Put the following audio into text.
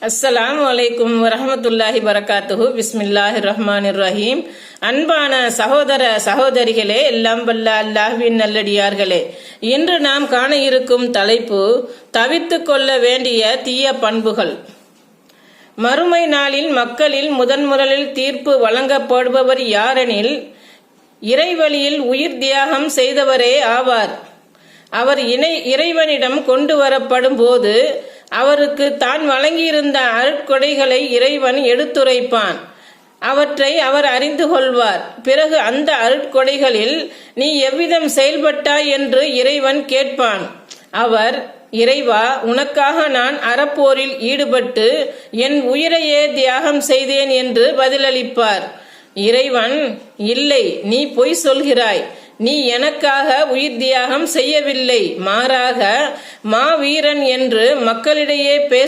அஸ்ஸலாமு அலைக்கும் வரஹமத்துல்லாஹி வரகாத்துஹு. பிஸ்மில்லாஹிர் ரஹ்மானிர் ரஹீம். அன்பான சகோதர சகோதரிகளே, எல்லாம் வல்ல அல்லாஹ்வின் நல்லடியார்களே, இன்று நாம் காண இருக்கும் தலைப்பு தவிர்த்து கொள்ள வேண்டிய தீய பண்புகள். மறுமை நாளில் மக்களில் முதன்முதலில் தீர்ப்பு வழங்கப்படுபவர் யாரெனில் இறைவழியில் உயிர் தியாகம் செய்தவரே ஆவார். அவர் இறைவனிடம் கொண்டு வரப்படும் போது அவருக்கு தான் வழங்கியிருந்த அருட்கொடைகளை இறைவன் எடுத்துரைப்பான். அவற்றை அவர் அறிந்து கொள்வார். பிறகு அந்த அருட்கொடைகளில் நீ எவ்விதம் செயல்பட்டாய் என்று இறைவன் கேட்பான். அவர், இறைவா, உனக்காக நான் அறப்போரில் ஈடுபட்டு என் உயிரையே தியாகம் செய்தேன் என்று பதிலளிப்பார். இறைவன், இல்லை, நீ பொய் சொல்கிறாய். நீ எனக்காக உயிர் தியாகம் செய்யவில்லை, மாறாக மாவீரன் என்று மக்களிடையே பேச